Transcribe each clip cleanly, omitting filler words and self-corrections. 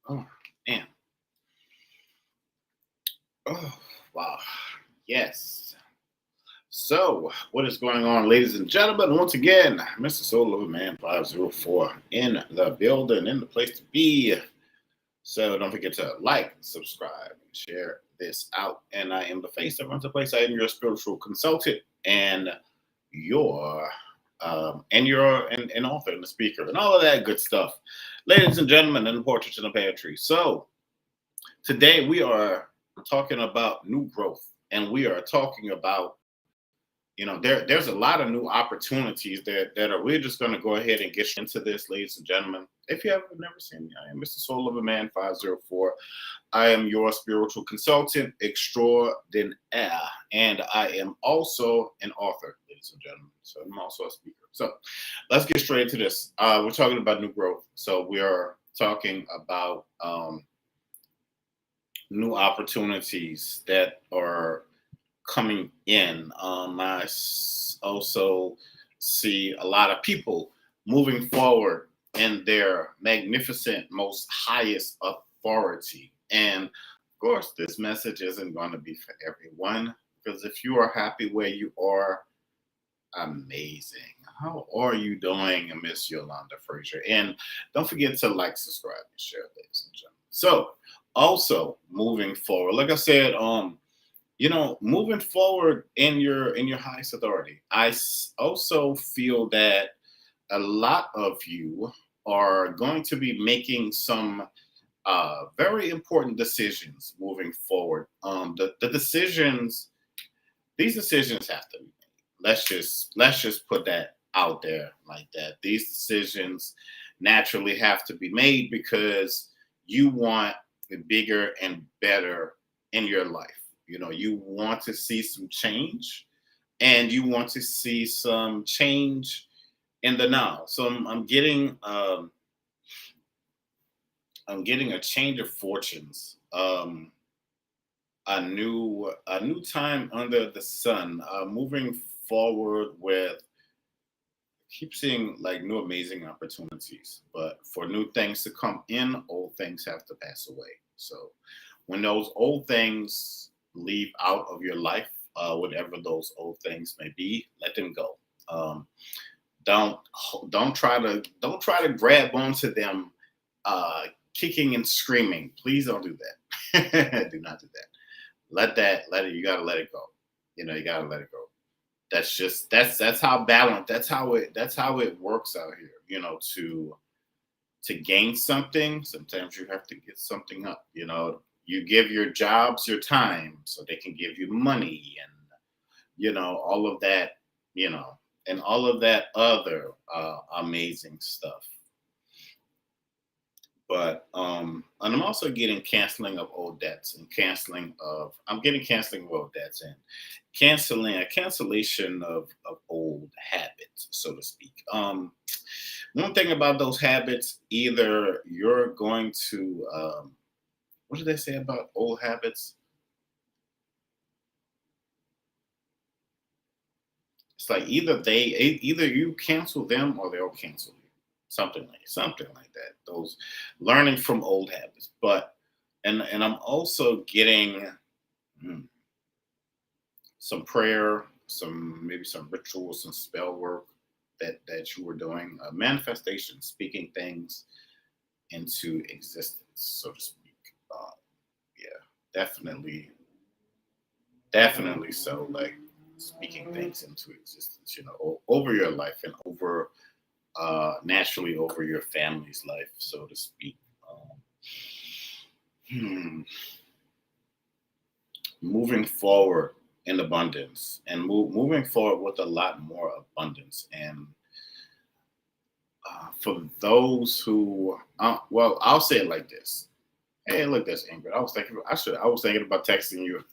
Oh, man. Oh, wow. Yes. So, what is going on, ladies and gentlemen? Once again, Mr. Soul Lover Man 504 in the building, in the place to be. So, don't forget to like, subscribe, and share this out. And I am the face that runs the place. I am your spiritual consultant and your and author and the speaker and all of that good stuff. Ladies and gentlemen, in the portrait in the pantry. So, today we are talking about new growth, and we are talking about there's a lot of new opportunities that are. We're just going to go ahead and get into this, ladies and gentlemen. If you have never seen me, I am Mr. Soul of a Man 504. I am your spiritual consultant extraordinaire, and I am also an author, ladies and gentlemen. So I'm also a speaker. So let's get straight into this. We're talking about new growth. So we are talking about new opportunities that are coming in. Also see a lot of people moving forward in their magnificent, most highest authority. And of course, this message isn't going to be for everyone, because if you are happy where you are, amazing. How are you doing, Miss Yolanda Frazier? And don't forget to like, subscribe, and share, ladies and gentlemen. So, also moving forward, like I said, moving forward in your highest authority, also feel that a lot of you are going to be making some very important decisions moving forward. The decisions, these decisions have to be made. Let's just put that out there like that. These decisions naturally have to be made because you want the bigger and better in your life. You want to see some change, and you want to see some change in the now. So I'm getting a change of fortunes. A new time under the sun. Moving forward with, keep seeing like new amazing opportunities, but for new things to come in, old things have to pass away. So when those old things leave out of your life, whatever those old things may be, let them go. um, don't don't try to grab onto them, uh, kicking and screaming. Please don't do that. Do not do that. Let it. You gotta let it go. You gotta let it go. That's how balance. That's how it works out here. To gain something, sometimes you have to get something up. You give your jobs your time so they can give you money, and all of that. You know, and all of that other amazing stuff. But and I'm also getting canceling of old debts, and I'm getting canceling of old debts, and canceling a cancellation of old habits, so to speak. One thing about those habits, either you're going to what did they say about old habits? It's like either you cancel them or they'll cancel you. Something like that. Those learning from old habits. But and I'm also getting mm, some prayer, maybe some rituals, some spell work that you were doing, manifestation, speaking things into existence, so to speak. Uh, yeah, definitely, definitely. So, like speaking things into existence, over your life and over naturally over your family's life, so to speak. Um, hmm, Moving forward in abundance, and moving forward with a lot more abundance. And for those who, well, I'll say it like this. Hey, look, that's Ingrid. I was thinking about texting you,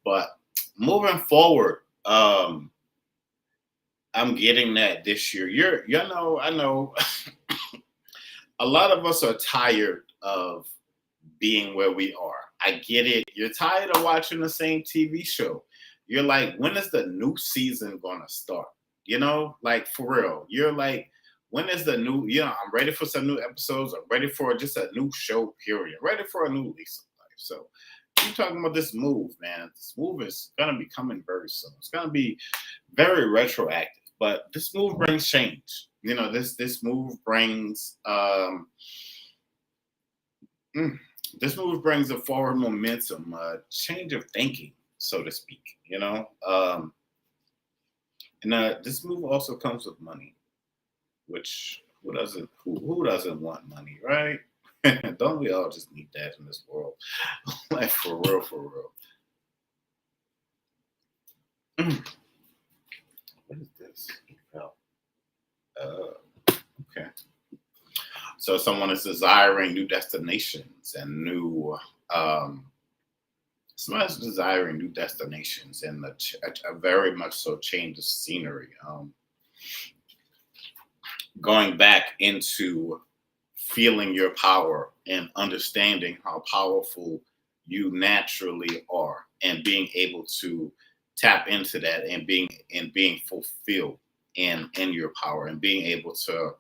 but moving forward, I'm getting that this year. I know a lot of us are tired of being where we are. I get it. You're tired of watching the same TV show. You're like, when is the new season gonna start? Like for real. You're like, when is the new, I'm ready for some new episodes. I'm ready for just a new show, period. Ready for a new lease of life. So you talking about this move, man. This move is going to be coming very soon. It's going to be very retroactive, but this move brings change. This move brings, this move brings a forward momentum, a change of thinking, so to speak, and this move also comes with money, which who doesn't want money, right? Don't we all just need that in this world? Like for real, for real. What is this? Oh, okay. So someone is desiring new destinations and someone's desiring new destinations and a very much so change of scenery. Going back into feeling your power and understanding how powerful you naturally are, and being able to tap into that, and being fulfilled in your power, and being able to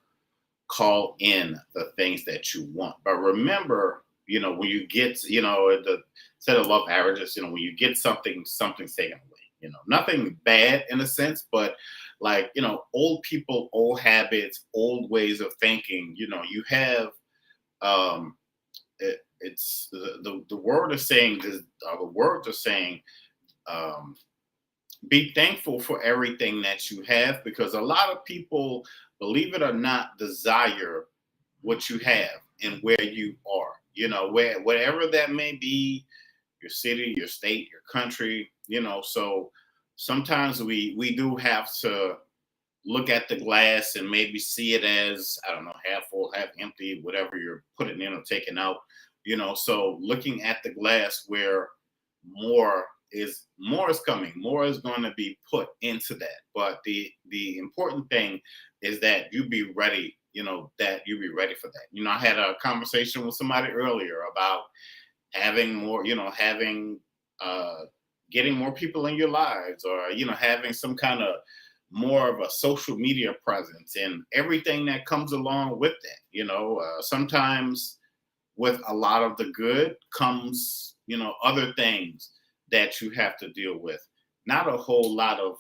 call in the things that you want. But remember, when you get, the set of love averages, when you get something, something's taken away. Nothing bad in a sense, but like, old people, old habits, old ways of thinking, you have, it's the word is saying this, the words are saying, um, be thankful for everything that you have, because a lot of people, believe it or not, desire what you have and where you are, wherever that may be, your city, your state, your country, so sometimes we do have to look at the glass and maybe see it as, I don't know, half full, half empty, whatever you're putting in or taking out, so looking at the glass where more is coming, more is going to be put into that. But the important thing is that you be ready, that you be ready for that. I had a conversation with somebody earlier about having more, having getting more people in your lives, or having some kind of more of a social media presence and everything that comes along with that. Sometimes with a lot of the good comes, other things that you have to deal with. Not a whole lot of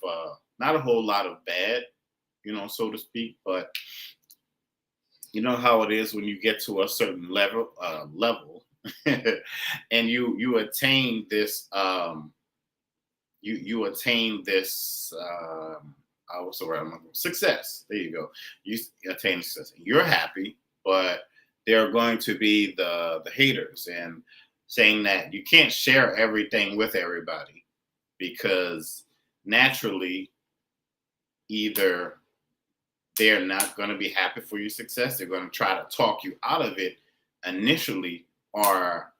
bad, so to speak, but you know how it is when you get to a certain level and you attain this, you attain this, what's the word I'm looking for? Success. There you go. You attain success. You're happy, but there are going to be the haters, and saying that you can't share everything with everybody, because naturally, either they're not going to be happy for your success, they're going to try to talk you out of it initially, or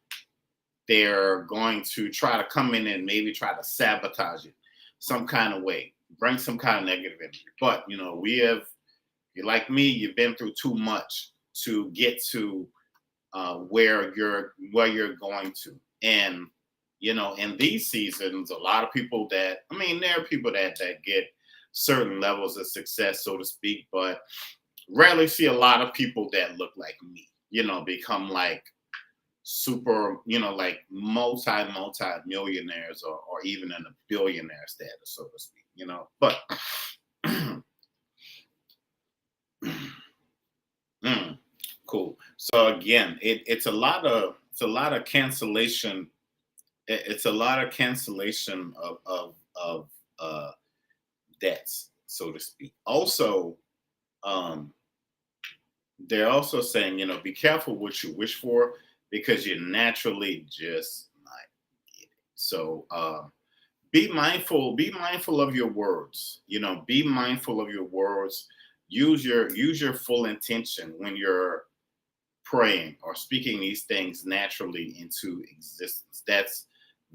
they're going to try to come in and maybe try to sabotage it some kind of way, bring some kind of negative energy. But you're like me, you've been through too much to get to where you're going to. And in these seasons, a lot of people there are people that get certain levels of success, so to speak, but rarely see a lot of people that look like me, become like super, like multi millionaires, or even in a billionaire status, so to speak, but cool. So again, it's a lot of cancellation. It's a lot of cancellation of debts, so to speak. Also, they're also saying, be careful what you wish for, because you naturally just might get it. So be mindful of your words. Be mindful of your words. Use your full intention when you're praying or speaking these things naturally into existence. That's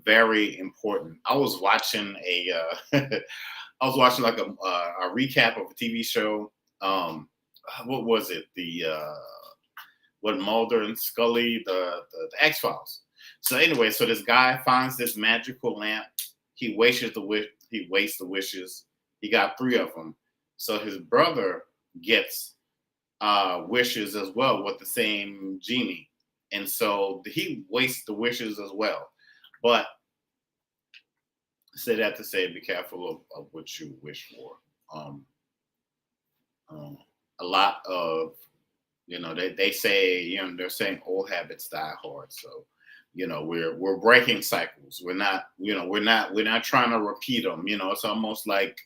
very important. I was watching I was watching like a recap of a TV show. What was it? What Mulder and Scully, the X-Files. So anyway, so this guy finds this magical lamp. He wastes the wishes. He got 3 of them. So his brother gets wishes as well with the same genie. And so he wastes the wishes as well. But say that to say, be careful of what you wish for. Um, um, a lot of, they say, they're saying old habits die hard. So, we're breaking cycles. We're not trying to repeat them. It's almost like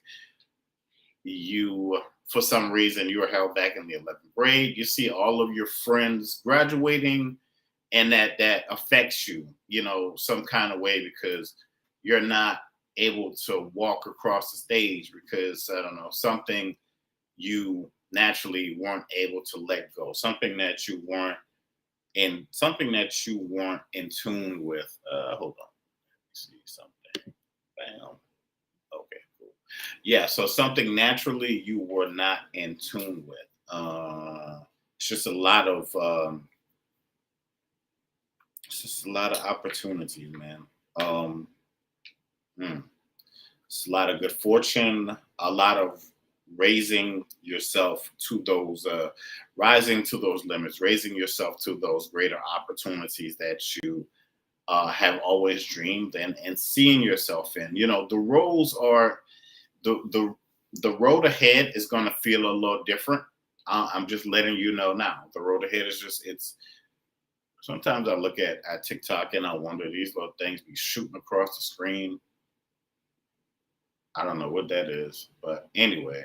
you, for some reason, you were held back in the 11th grade. You see all of your friends graduating, and that affects you, some kind of way, because you're not able to walk across the stage because, I don't know, something you naturally weren't able to let go, something that you weren't in tune with. Hold on, let me see something. Bam. Okay, cool. Yeah, so something naturally you were not in tune with. It's just a lot of opportunities, man. Um, hmm. It's a lot of good fortune, a lot of raising yourself to those, rising to those limits, raising yourself to those greater opportunities that you have always dreamed, and seeing yourself in. The roles are the road ahead is going to feel a little different. I'm just letting you know now. The road ahead is it's. Sometimes I look at TikTok and I wonder, these little things be shooting across the screen. I don't know what that is, but anyway,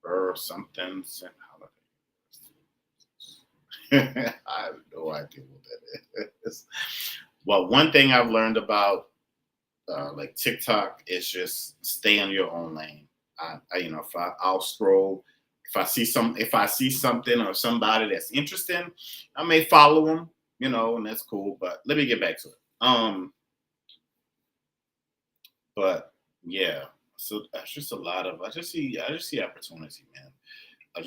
or something. I have no idea what that is. Well, one thing I've learned about like TikTok is just stay in your own lane. I'll scroll. If I see something or somebody that's interesting, I may follow them, and that's cool. But let me get back to it. But yeah, so that's just a lot of. I just see opportunity, man. I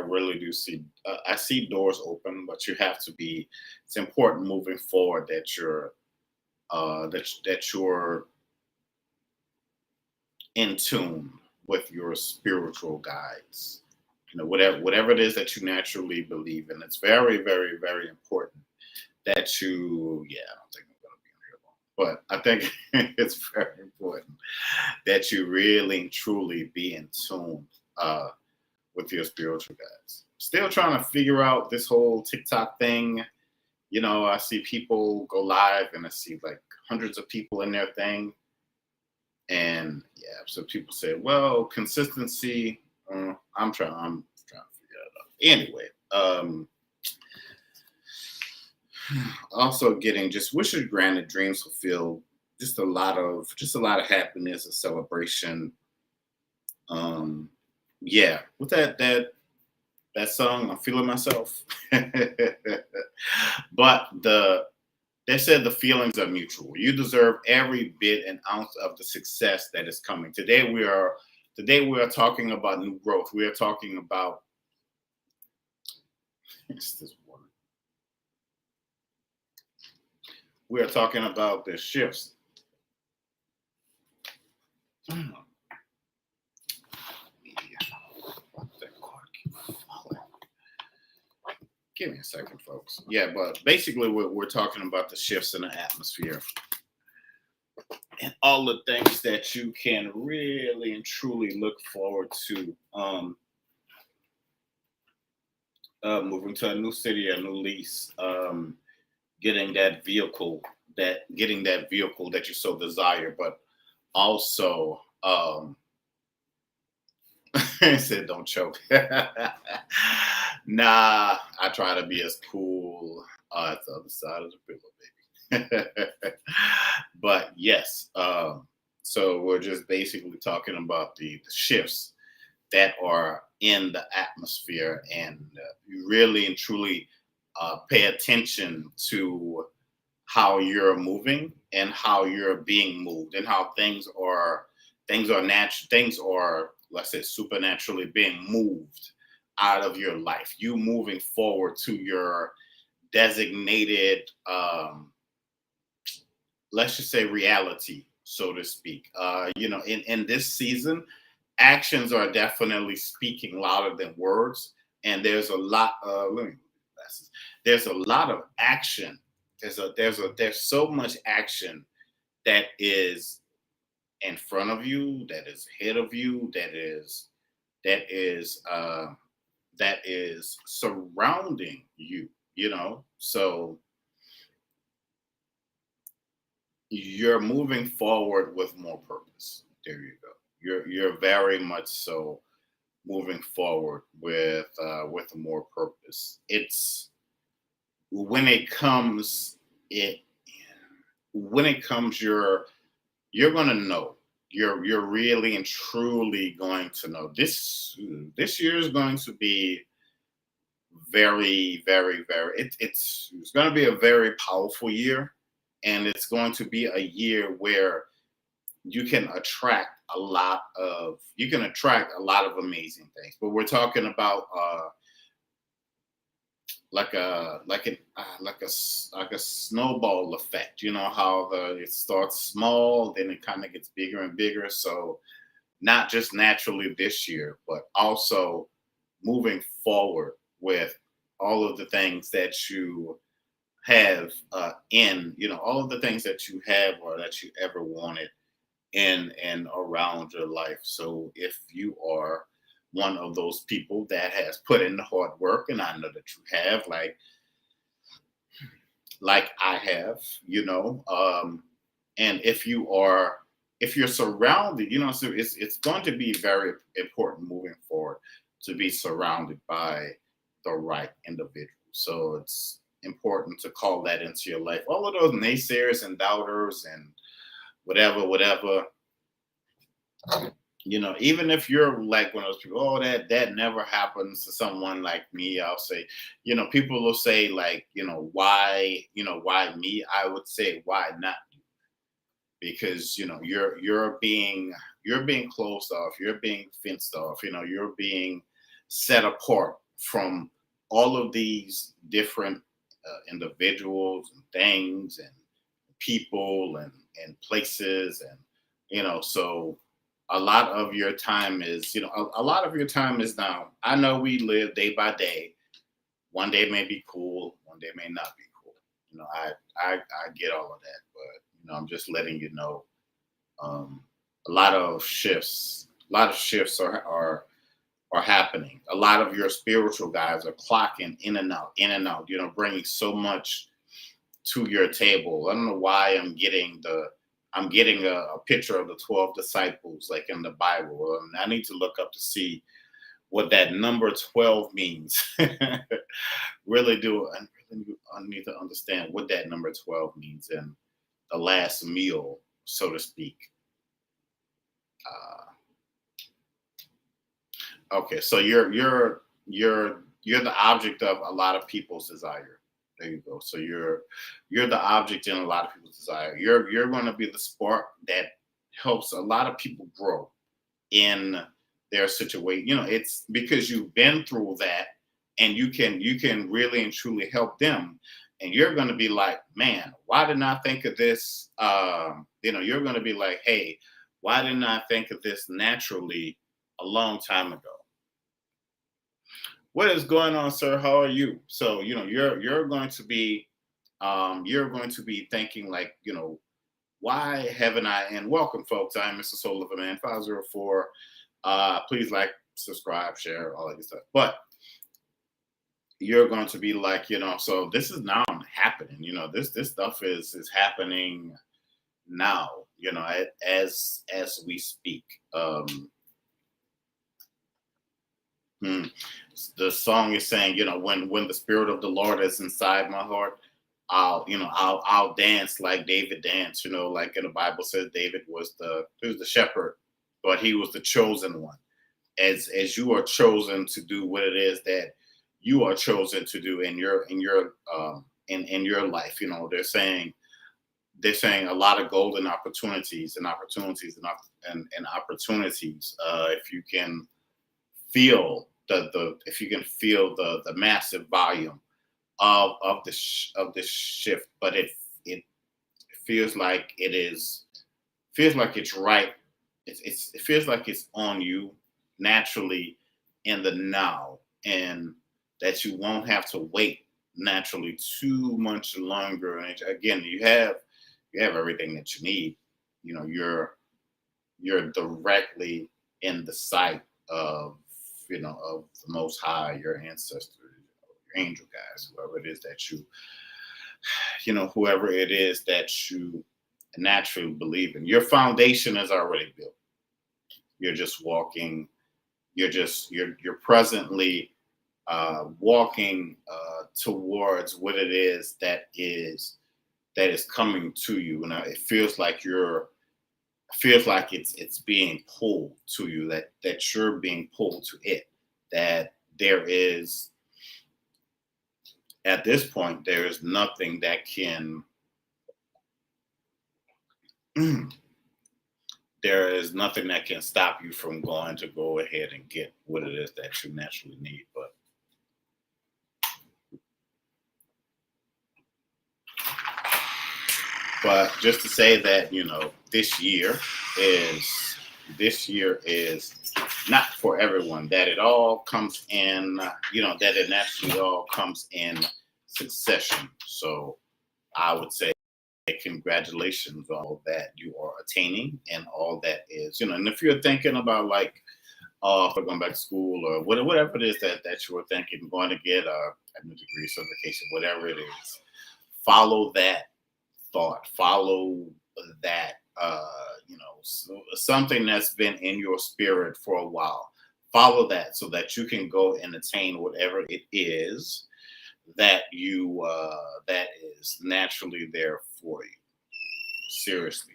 really do see. I see doors open, but you have to be. It's important moving forward that you're in tune with your spiritual guides. Whatever it is that you naturally believe in. It's very, very, very important that you. Yeah, I don't think I'm gonna be on here long, but I think it's very important that you really and truly be in tune with your spiritual guides. Still trying to figure out this whole TikTok thing. I see people go live and I see like hundreds of people in their thing. And yeah, so people say, well, consistency. I'm trying to figure it out. Anyway, also getting just wishes granted, dreams fulfilled. Just a lot of happiness and celebration. Um, yeah, with that song, I'm feeling myself. But they said the feelings are mutual. You deserve every bit and ounce of the success that is coming. Today we are talking about new growth. We are talking about it's this one. We are talking about the shifts. Hmm, Give me a second, folks. Yeah, but basically, we're talking about the shifts in the atmosphere and all the things that you can really and truly look forward to. Moving to a new city, a new lease, getting that vehicle that you so desire, but also, I said don't choke. Nah, I try to be as cool as the other side of the pillow, baby. But yes, so we're just basically talking about the shifts that are in the atmosphere, and you really and truly pay attention to how you're moving and how you're being moved, and how things are, let's say, supernaturally being moved out of your life, you moving forward to your designated, let's just say, reality, so to speak. In this season, actions are definitely speaking louder than words. and there's a lot of let me glasses. There's a lot of action. There's so much action that is in front of you, that is ahead of you, that is uh, that is surrounding you. So you're moving forward with more purpose. There you go. You're very much so moving forward with more purpose. It's when it comes it when it comes you're gonna know. You're really and truly going to know. This year is going to be very, very, very. It's going to be a very powerful year, and it's going to be a year where you can attract a lot of amazing things. But we're talking about like a snowball effect. You know how it starts small, then it kind of gets bigger and bigger. So not just naturally this year, but also moving forward with all of the things that you have all of the things that you have or that you ever wanted in and around your life. So if you are one of those people that has put in the hard work, and I know that you have, like I have, and if you're surrounded, so it's going to be very important moving forward to be surrounded by the right individual. So it's important to call that into your life. All of those naysayers and doubters and whatever, even if you're like one of those people, oh, that never happens to someone like me, I'll say, people will say like, why me? I would say, why not you? Because you're being closed off, you're being fenced off, you're being set apart from all of these different individuals and things and people and places and so a lot of your time is a lot of your time is now. I know we live day by day. One day may be cool, one day may not be cool. I get all of that, but I'm just letting you know. um a lot of shifts are happening. A lot of your spiritual guys are clocking in and out, bringing so much to your table. I don't know why I'm getting a picture of the 12 disciples like in the Bible. I need to look up to see what that number 12 means. really do I need to understand what that number 12 means in the last meal, so to speak. Okay, so you're the object of a lot of people's desire. There you go. So you're the object in a lot of people's desire. You're going to be the spark that helps a lot of people grow in their situation. It's because you've been through that, and you can really and truly help them. And you're going to be like, man, why didn't I think of this? You're going to be like, hey, why didn't I think of this naturally a long time ago? What is going on, sir? How are you? So you're going to be thinking like, why haven't I? And welcome, folks. I'm Mr. Soul of a Man 504. Please like, subscribe, share, all that good stuff. But you're going to be like, so this is now happening. This stuff is happening now. As we speak. Hmm. The song is saying, when the spirit of the Lord is inside my heart, I'll dance like David danced. Like in the Bible says, David he was the shepherd, but he was the chosen one. As you are chosen to do what it is that you are chosen to do in your life. They're saying a lot of golden opportunities and opportunities and opportunities. If you can feel if you can feel the massive volume of this shift, but it feels like it's right. It feels like it's on you naturally in the now, and that you won't have to wait naturally too much longer. And again, you have everything that you need. You're directly in the sight of of the Most High, your ancestors, your angel guys, whoever it is that whoever it is that you naturally believe in. Your foundation is already built. You're just walking. You're presently walking towards what it is that is coming to you. And it feels like it's being pulled to you, that you're being pulled to it, that there is, at this point, there is nothing that can there is nothing that can stop you from going to go ahead and get what it is that you naturally need. But just to say that, is this year is not for everyone, that it all comes in, that it naturally all comes in succession. So I would say congratulations on all that you are attaining and all that is, and if you're thinking about like, for going back to school or whatever it is that you were thinking, going to get a new degree, certification, whatever it is, follow that thought, follow that, something that's been in your spirit for a while. Follow that so that you can go and attain whatever it is that that is naturally there for you. Seriously,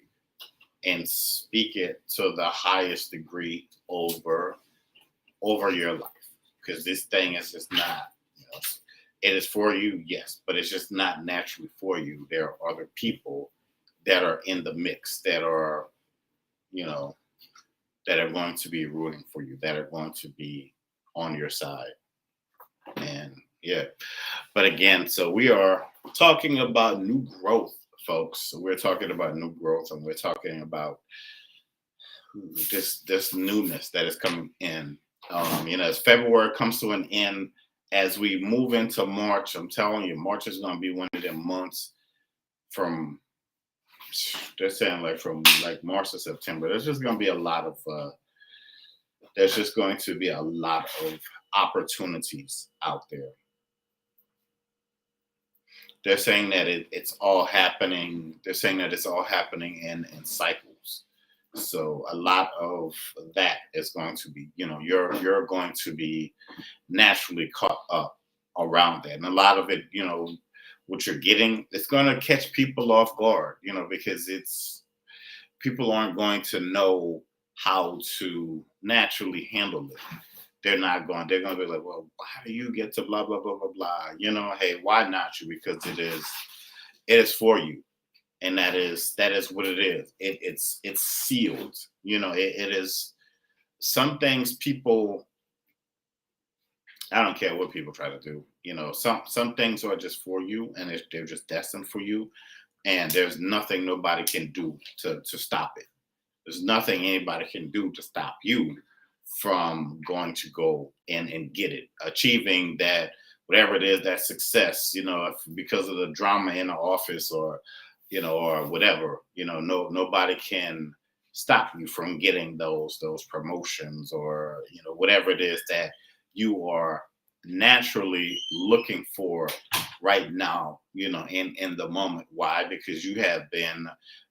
and speak it to the highest degree over your life, because this thing is just not. It is for you, yes, but it's just not naturally for you. There are other people that are in the mix that are, that are going to be rooting for you, that are going to be on your side. And yeah, but again, so we are talking about new growth, folks. So we're talking about new growth, and we're talking about this newness that is coming in. As February comes to an end, as we move into March, I'm telling you, March is going to be one of them months from, they're saying like from like March to September. There's just going to be a lot of opportunities out there. They're saying that it's all happening. They're saying that it's all happening in cycles. So a lot of that is going to be, you're going to be naturally caught up around that. And a lot of it, what you're getting, it's going to catch people off guard, because people aren't going to know how to naturally handle it. They're going to be like, well, how do you get to blah, blah, blah, blah, blah? Hey, why not you? Because it is for you. And that is what it is. It's sealed. It is. Some things people, I don't care what people try to do. Some things are just for you, and they're just destined for you. And there's nothing nobody can do to stop it. There's nothing anybody can do to stop you from going to go and get it, achieving that, whatever it is, that success, because of the drama in the office or whatever, nobody can stop you from getting those promotions or, whatever it is that you are naturally looking for right now, in the moment. Why? Because you have been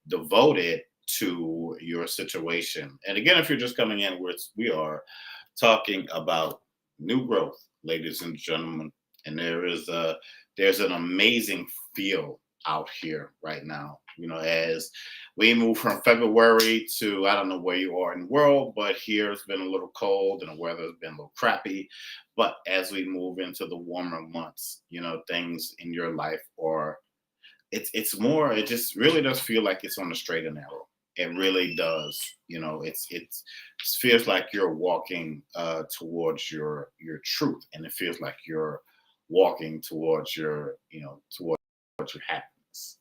devoted to your situation. And again, if you're just coming in, we are talking about new growth, ladies and gentlemen. And there's an amazing feel out here right now, as we move from February to, I don't know where you are in the world, but here it's been a little cold and the weather's been a little crappy. But as we move into the warmer months, things in your life are, it's more, it just really does feel like it's on the straight and narrow. It really does. It feels like you're walking towards your truth, and it feels like you're walking towards towards your happiness.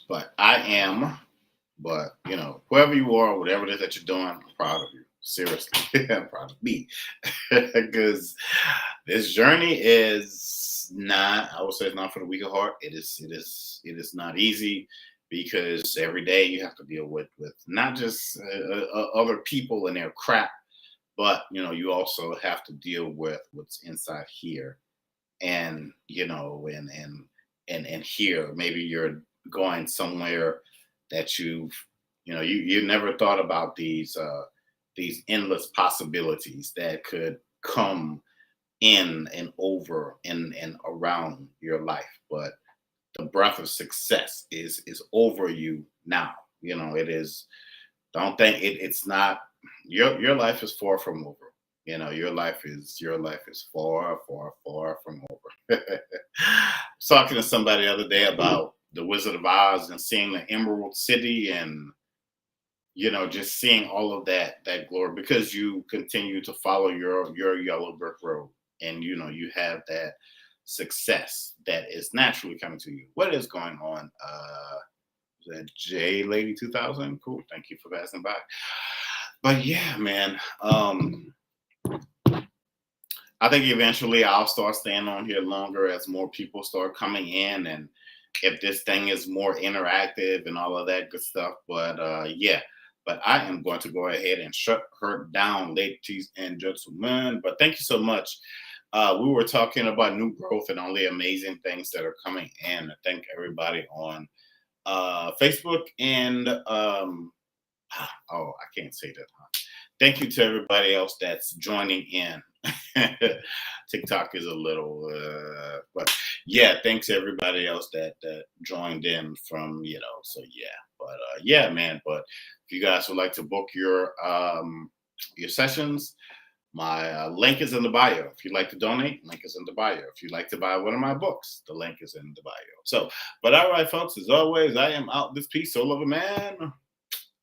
But I am. But whoever you are, whatever it is that you're doing, I'm proud of you. Seriously, I'm proud of me because this journey is not. I would say it's not for the weak of heart. It is. It is. It is not easy because every day you have to deal with not just other people and their crap, but you also have to deal with what's inside here, and and here maybe you're going somewhere that you never thought about these endless possibilities that could come in and over and around your life, but the breath of success is over you now. It is. Don't think it's not. Your life is far from over. Your life is far, far, far from over. Talking to somebody the other day about the Wizard of Oz and seeing the Emerald City, and just seeing all of that glory, because you continue to follow your yellow brick road, and you have that success that is naturally coming to you. What is going on? Is that J Lady 2000? Cool. Thank you for passing by. But yeah, man. I think eventually I'll start staying on here longer as more people start coming in, and if this thing is more interactive and all of that good stuff. But yeah, but I am going to go ahead and shut her down, ladies and gentlemen. But thank you so much. We were talking about new growth and all the amazing things that are coming in. I thank everybody on Facebook and oh, I can't say that. Huh? Thank you to everybody else that's joining in. TikTok is a little, but yeah, thanks to everybody else that joined in from. So yeah, but yeah, man. But if you guys would like to book your sessions, my link is in the bio. If you'd like to donate, link is in the bio. If you'd like to buy one of my books, the link is in the bio. So, but all right, folks, as always, I am out this piece. Soul of a man.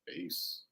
Peace.